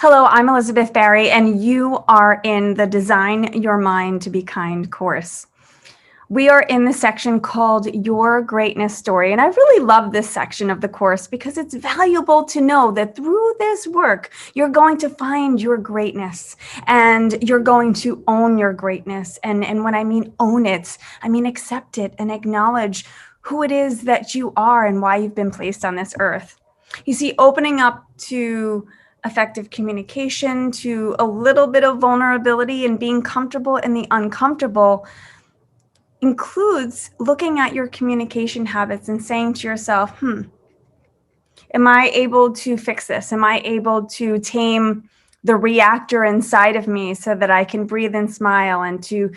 Hello, I'm Elizabeth Barry, and you are in the Design Your Mind to Be Kind course. We are in the section called Your Greatness Story, and I really love this section of the course because it's valuable to know that through this work, you're going to find your greatness and you're going to own your greatness. And when I mean own it, I mean accept it and acknowledge who it is that you are and why you've been placed on this earth. You see, opening up to effective communication, to a little bit of vulnerability and being comfortable in the uncomfortable includes looking at your communication habits and saying to yourself, am I able to fix this? Am I able to tame the reactor inside of me so that I can breathe and smile and to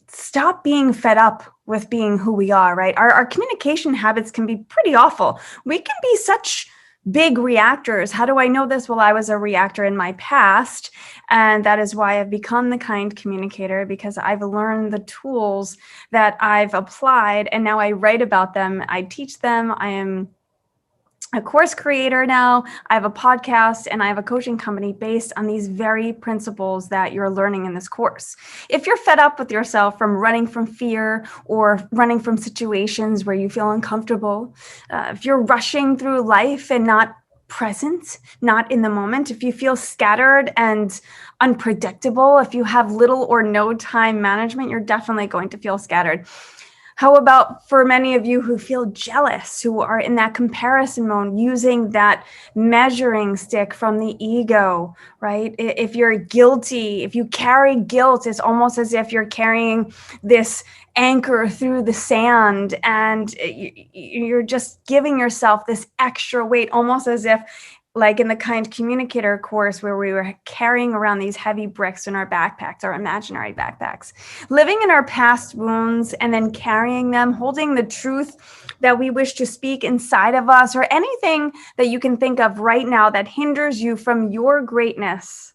stop being fed up with being who we are, right? Our communication habits can be pretty awful. We can be such big reactors. How do I know this? Well, I was a reactor in my past, and that is why I've become the kind communicator, because I've learned the tools that I've applied, and now I write about them. I teach them. I am a course creator now. I have a podcast and I have a coaching company based on these very principles that you're learning in this course. If you're fed up with yourself from running from fear or running from situations where you feel uncomfortable, if you're rushing through life and not present, not in the moment, if you feel scattered and unpredictable, if you have little or no time management, you're definitely going to feel scattered. How about for many of you who feel jealous, who are in that comparison mode, using that measuring stick from the ego, right? If you're guilty, if you carry guilt, it's almost as if you're carrying this anchor through the sand and you're just giving yourself this extra weight, almost as if like in the Kind Communicator course where we were carrying around these heavy bricks in our backpacks, our imaginary backpacks, living in our past wounds and then carrying them, holding the truth that we wish to speak inside of us, or anything that you can think of right now that hinders you from your greatness.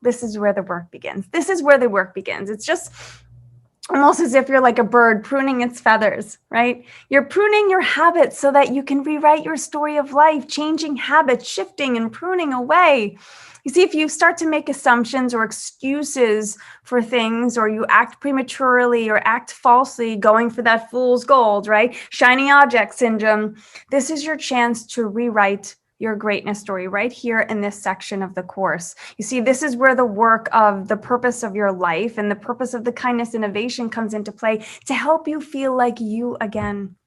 This is where the work begins. This is where the work begins. It's just almost as if you're like a bird pruning its feathers, right? You're pruning your habits so that you can rewrite your story of life, changing habits, shifting and pruning away. You see, if you start to make assumptions or excuses for things, or you act prematurely or act falsely, going for that fool's gold, right? Shiny object syndrome. This is your chance to rewrite your greatness story right here in this section of the course. You see, this is where the work of the purpose of your life and the purpose of the kindness innovation comes into play to help you feel like you again.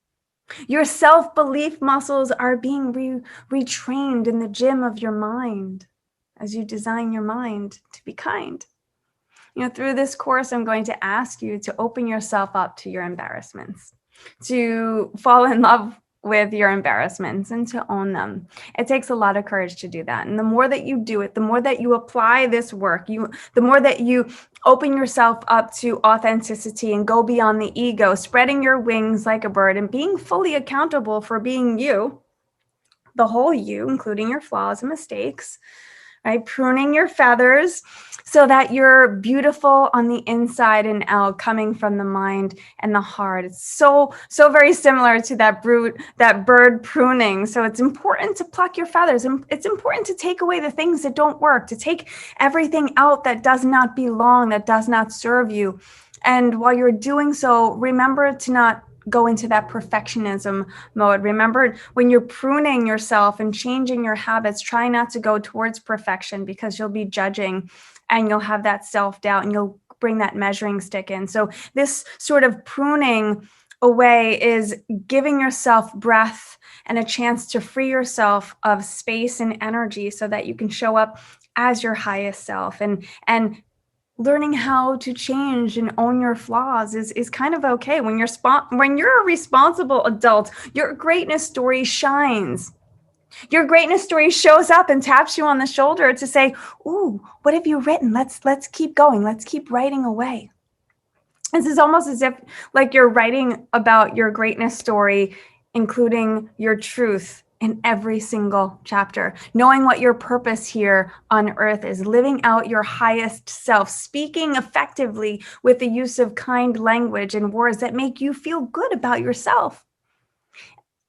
Your self-belief muscles are being retrained in the gym of your mind as you design your mind to be kind. Through this course, I'm going to ask you to open yourself up to your embarrassments, to fall in love with your embarrassments and to own them. It takes a lot of courage to do that. And the more that you do it, the more that you apply this work, the more that you open yourself up to authenticity and go beyond the ego, spreading your wings like a bird and being fully accountable for being you, the whole you, including your flaws and mistakes, right? Pruning your feathers so that you're beautiful on the inside and out, coming from the mind and the heart. It's so very similar to that bird pruning. So it's important to pluck your feathers. And it's important to take away the things that don't work, to take everything out that does not belong, that does not serve you. And while you're doing so, remember to not go into that perfectionism mode. Remember, when you're pruning yourself and changing your habits, try not to go towards perfection, because you'll be judging and you'll have that self-doubt and you'll bring that measuring stick in. So this sort of pruning away is giving yourself breath and a chance to free yourself of space and energy so that you can show up as your highest self. And learning how to change and own your flaws is kind of okay. When you're a responsible adult, your greatness story shines. Your greatness story shows up and taps you on the shoulder to say, "Ooh, what have you written? Let's keep going. Let's keep writing away." This is almost as if like you're writing about your greatness story, including your truth in every single chapter, knowing what your purpose here on earth is, living out your highest self, speaking effectively with the use of kind language and words that make you feel good about yourself.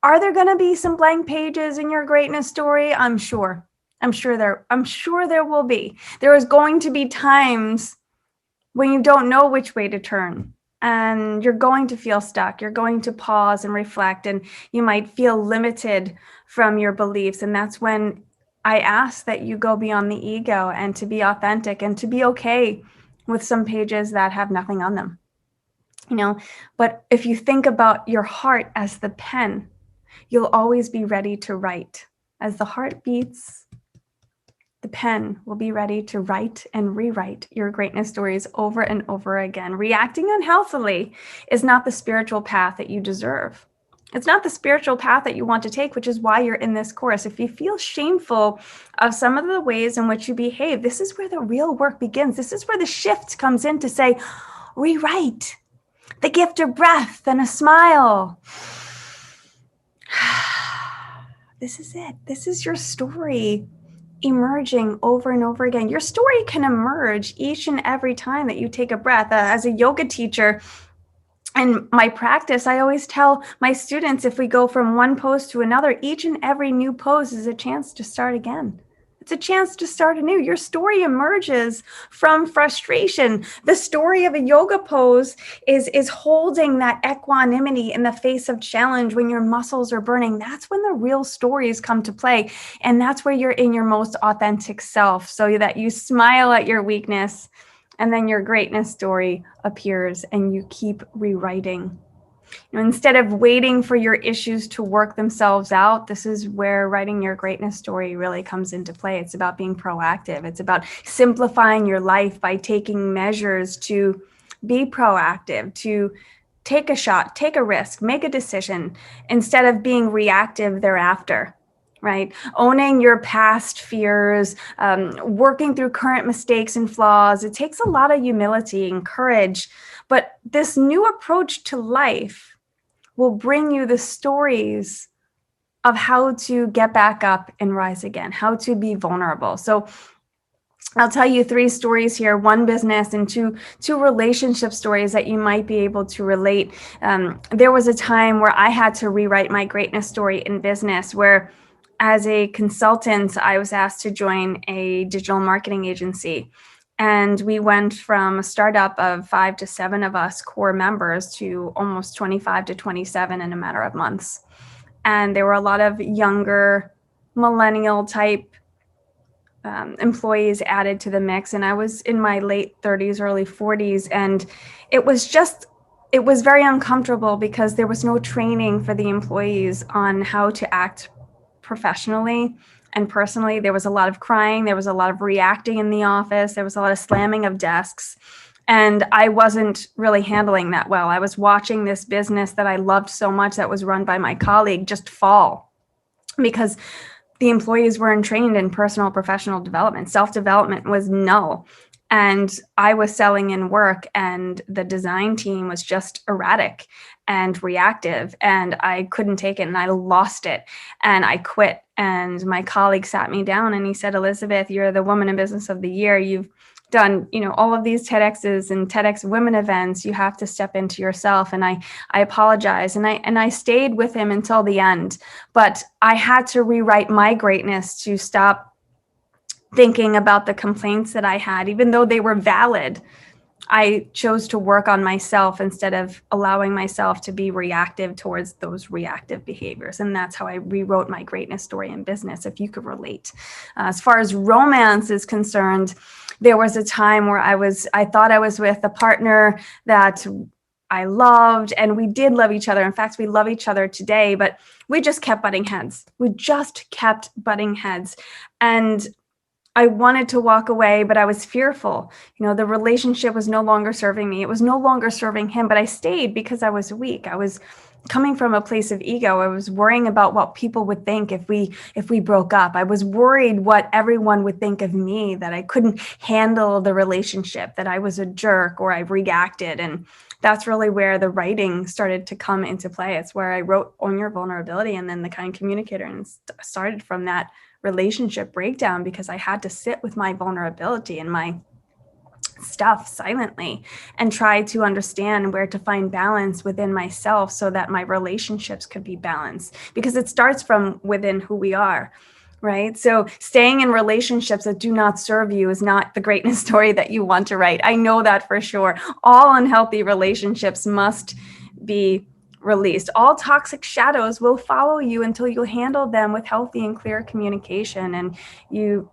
Are there going to be some blank pages in your greatness story? I'm sure. I'm sure there will be. There is going to be times when you don't know which way to turn, and you're going to feel stuck. You're going to pause and reflect, and you might feel limited from your beliefs. And that's when I ask that you go beyond the ego and to be authentic and to be okay with some pages that have nothing on them. But if you think about your heart as the pen, you'll always be ready to write. As the heart beats, the pen will be ready to write and rewrite your greatness stories over and over again. Reacting unhealthily is not the spiritual path that you deserve. It's not the spiritual path that you want to take, which is why you're in this course. If you feel shameful of some of the ways in which you behave, this is where the real work begins. This is where the shift comes in to say, rewrite. The gift of breath and a smile. This is it. This is your story emerging over and over again. Your story can emerge each and every time that you take a breath. As a yoga teacher, in my practice, I always tell my students, if we go from one pose to another, each and every new pose is a chance to start again. It's a chance to start anew. Your story emerges from frustration. The story of a yoga pose is holding that equanimity in the face of challenge when your muscles are burning. That's when the real stories come to play. And that's where you're in your most authentic self, so that you smile at your weakness, and then your greatness story appears and you keep rewriting. Instead of waiting for your issues to work themselves out, this is where writing your greatness story really comes into play. It's about being proactive. It's about simplifying your life by taking measures to be proactive, to take a shot, take a risk, make a decision, instead of being reactive thereafter. Right? Owning your past fears, working through current mistakes and flaws. It takes a lot of humility and courage. But this new approach to life will bring you the stories of how to get back up and rise again, how to be vulnerable. So I'll tell you 3 stories here, 1 business and two relationship stories that you might be able to relate. There was a time where I had to rewrite my greatness story in business, where as a consultant, I was asked to join a digital marketing agency. And we went from a startup of 5 to 7 of us core members to almost 25 to 27 in a matter of months. And there were a lot of younger millennial type employees added to the mix. And I was in my late 30s, early 40s. And it was very uncomfortable because there was no training for the employees on how to act professionally and personally. There was a lot of crying. There was a lot of reacting in the office. There was a lot of slamming of desks. And I wasn't really handling that well. I was watching this business that I loved so much, that was run by my colleague, just fall because the employees weren't trained in personal professional development. Self-development was null. And I was selling in work, and the design team was just erratic and reactive, and I couldn't take it, and I lost it, and I quit. And my colleague sat me down and he said, Elizabeth, you're the Woman in Business of the Year. You've done, all of these TEDx's and TEDx women events. You have to step into yourself. And I apologize. And I stayed with him until the end, but I had to rewrite my greatness to stop thinking about the complaints that I had, even though they were valid. I chose to work on myself instead of allowing myself to be reactive towards those reactive behaviors. And that's how I rewrote my greatness story in business, if you could relate. As far as romance is concerned, there was a time where I thought I was with a partner that I loved, and we did love each other. In fact, we love each other today, but we just kept butting heads. And I wanted to walk away, but I was fearful. The relationship was no longer serving me. It was no longer serving him, but I stayed because I was weak. I was coming from a place of ego. I was worrying about what people would think if we broke up. I was worried what everyone would think of me, that I couldn't handle the relationship, that I was a jerk or I reacted. And that's really where the writing started to come into play. It's where I wrote Own Your Vulnerability and then The Kind Communicator, and started from that relationship breakdown, because I had to sit with my vulnerability and my stuff silently and try to understand where to find balance within myself so that my relationships could be balanced, because it starts from within who we are. right? So staying in relationships that do not serve you is not the greatness story that you want to write. I know that for sure. All unhealthy relationships must be released. All toxic shadows will follow you until you handle them with healthy and clear communication, and you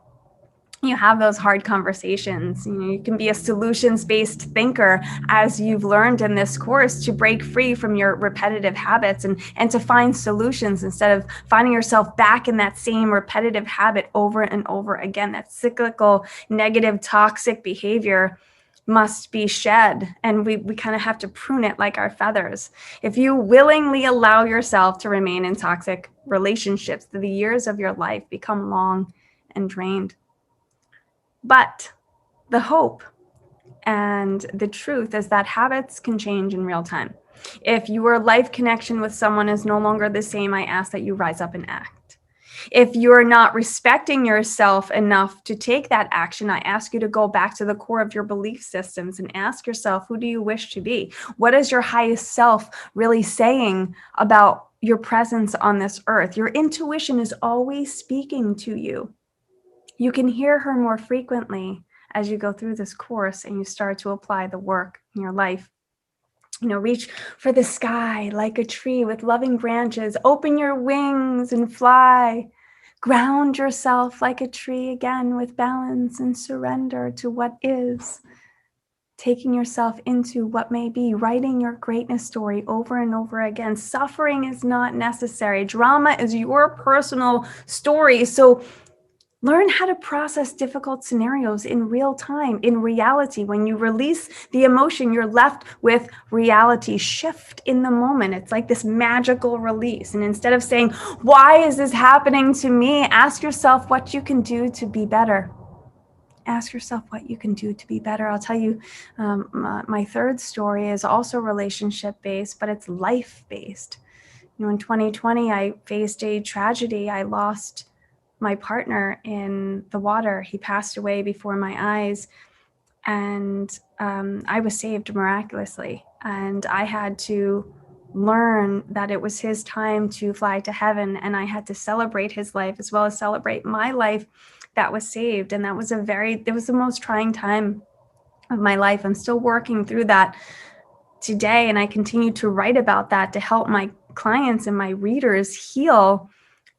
have those hard conversations. You can be a solutions-based thinker, as you've learned in this course, to break free from your repetitive habits and to find solutions instead of finding yourself back in that same repetitive habit over and over again. That cyclical, negative, toxic behavior must be shed, and we kind of have to prune it like our feathers. If you willingly allow yourself to remain in toxic relationships, the years of your life become long and drained. But the hope and the truth is that habits can change in real time. If your life connection with someone is no longer the same, I ask that you rise up and act. If you're not respecting yourself enough to take that action, I ask you to go back to the core of your belief systems and ask yourself, who do you wish to be? What is your highest self really saying about your presence on this earth? Your intuition is always speaking to you. You can hear her more frequently as you go through this course and you start to apply the work in your life. Reach for the sky like a tree with loving branches. Open your wings and fly. Ground yourself like a tree again with balance and surrender to what is. Taking yourself into what may be, writing your greatness story over and over again. Suffering is not necessary. Drama is your personal story. So learn how to process difficult scenarios in real time, in reality. When you release the emotion, you're left with reality. Shift in the moment. It's like this magical release. And instead of saying, why is this happening to me? Ask yourself what you can do to be better. Ask yourself what you can do to be better. I'll tell you, my third story is also relationship-based, but it's life-based. In 2020, I faced a tragedy. I lost my partner in the water. He passed away before my eyes, and I was saved miraculously. And I had to learn that it was his time to fly to heaven, and I had to celebrate his life as well as celebrate my life that was saved. And that was it was the most trying time of my life. I'm still working through that today, and I continue to write about that to help my clients and my readers heal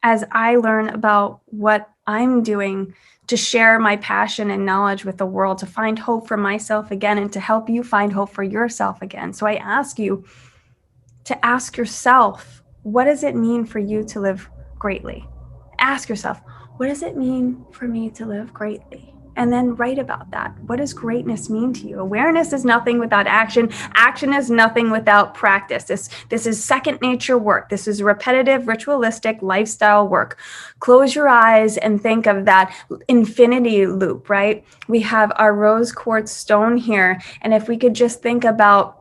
as I learn about what I'm doing to share my passion and knowledge with the world, to find hope for myself again, and to help you find hope for yourself again. So I ask you to ask yourself, what does it mean for you to live greatly? Ask yourself, what does it mean for me to live greatly? And then write about that. What does greatness mean to you? Awareness is nothing without action. Action is nothing without practice. This is second nature work. This is repetitive, ritualistic lifestyle work. Close your eyes and think of that infinity loop, right? We have our rose quartz stone here. And if we could just think about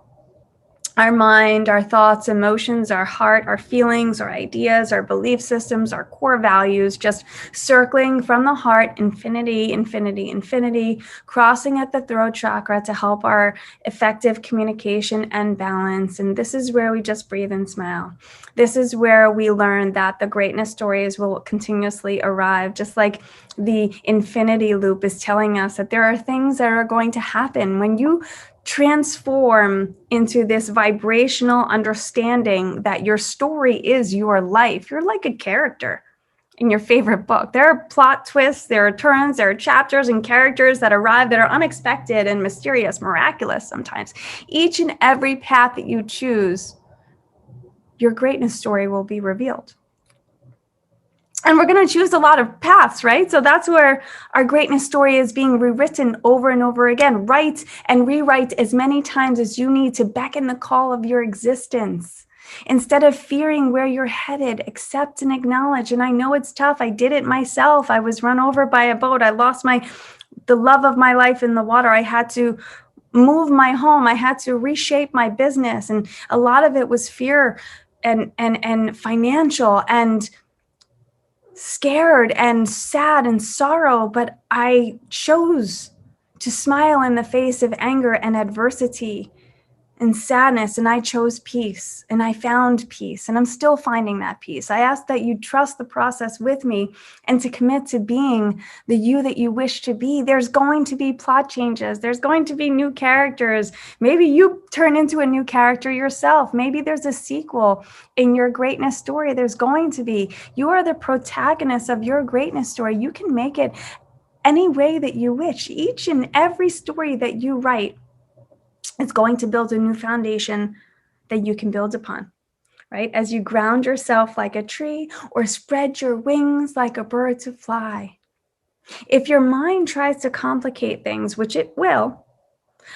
our mind, our thoughts, emotions, our heart, our feelings, our ideas, our belief systems, our core values, just circling from the heart, infinity, infinity, infinity, crossing at the throat chakra to help our effective communication and balance. And this is where we just breathe and smile. This is where we learn that the greatness stories will continuously arrive, just like the infinity loop is telling us that there are things that are going to happen when you transform into this vibrational understanding that your story is your life. You're like a character in your favorite book. There are plot twists, there are turns, there are chapters and characters that arrive that are unexpected and mysterious, miraculous sometimes. Each and every path that you choose, your greatness story will be revealed. And we're going to choose a lot of paths, right? So that's where our greatness story is being rewritten over and over again. Write and rewrite as many times as you need to beckon the call of your existence. Instead of fearing where you're headed, accept and acknowledge. And I know it's tough. I did it myself. I was run over by a boat. I lost the love of my life in the water. I had to move my home. I had to reshape my business. And a lot of it was fear and financial and scared and sad and sorrow, but I chose to smile in the face of anger and adversity and sadness, and I chose peace, and I found peace, and I'm still finding that peace. I ask that you trust the process with me and to commit to being the you that you wish to be. There's going to be plot changes. There's going to be new characters. Maybe you turn into a new character yourself. Maybe there's a sequel in your greatness story. There's going to be. You are the protagonist of your greatness story. You can make it any way that you wish. Each and every story that you write, it's going to build a new foundation that you can build upon, right? As you ground yourself like a tree or spread your wings like a bird to fly. If your mind tries to complicate things, which it will,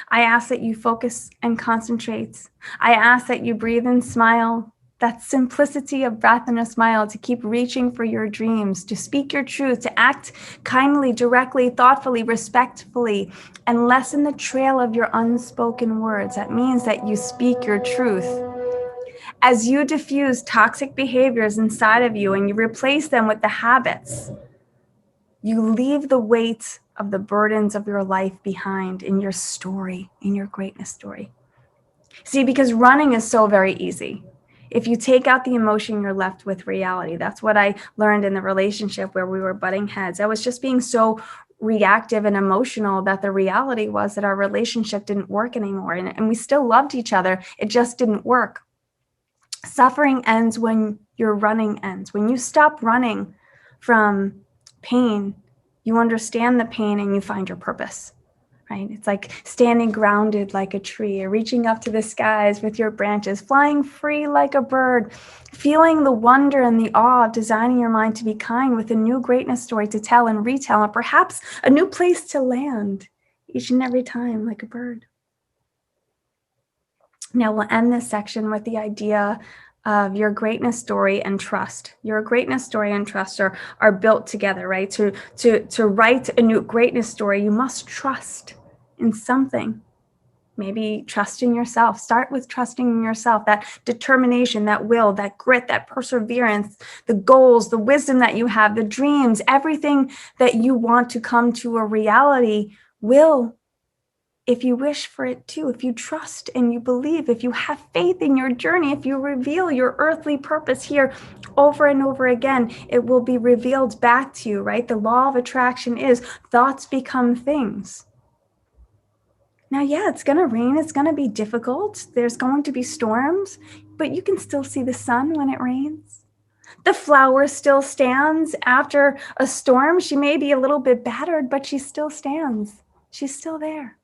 I ask that you focus and concentrate. I ask that you breathe and smile. That simplicity of breath and a smile, to keep reaching for your dreams, to speak your truth, to act kindly, directly, thoughtfully, respectfully, and lessen the trail of your unspoken words. That means that you speak your truth. As you diffuse toxic behaviors inside of you and you replace them with the habits, you leave the weight of the burdens of your life behind in your story, in your greatness story. See, because running is so very easy. If you take out the emotion, you're left with reality. That's what I learned in the relationship where we were butting heads. I was just being so reactive and emotional that the reality was that our relationship didn't work anymore. And we still loved each other. It just didn't work. Suffering ends when your running ends. When you stop running from pain, you understand the pain and you find your purpose. Right? It's like standing grounded like a tree, or reaching up to the skies with your branches, flying free like a bird, feeling the wonder and the awe of designing your mind to be kind with a new greatness story to tell and retell, and perhaps a new place to land each and every time like a bird. Now we'll end this section with the idea of your greatness story and trust. Your greatness story and trust are built together, right? To write a new greatness story, you must trust in something. Maybe trust in yourself. Start with trusting in yourself, that determination, that will, that grit, that perseverance, the goals, the wisdom that you have, the dreams, everything that you want to come to a reality will, if you wish for it to, if you trust and you believe, if you have faith in your journey, if you reveal your earthly purpose here over and over again, it will be revealed back to you, right? The law of attraction is thoughts become things. Now, yeah, it's going to rain. It's going to be difficult. There's going to be storms, but you can still see the sun when it rains. The flower still stands after a storm. She may be a little bit battered, but she still stands. She's still there.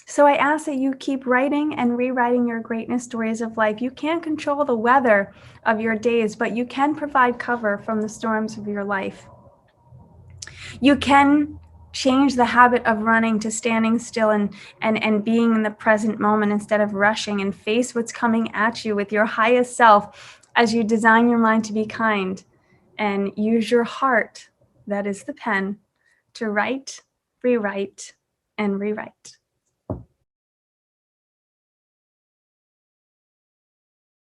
So I ask that you keep writing and rewriting your greatness stories of life. You can't control the weather of your days, but you can provide cover from the storms of your life. You can change the habit of running to standing still and being in the present moment instead of rushing, and face what's coming at you with your highest self as you design your mind to be kind and use your heart, that is the pen, to write, rewrite, and rewrite.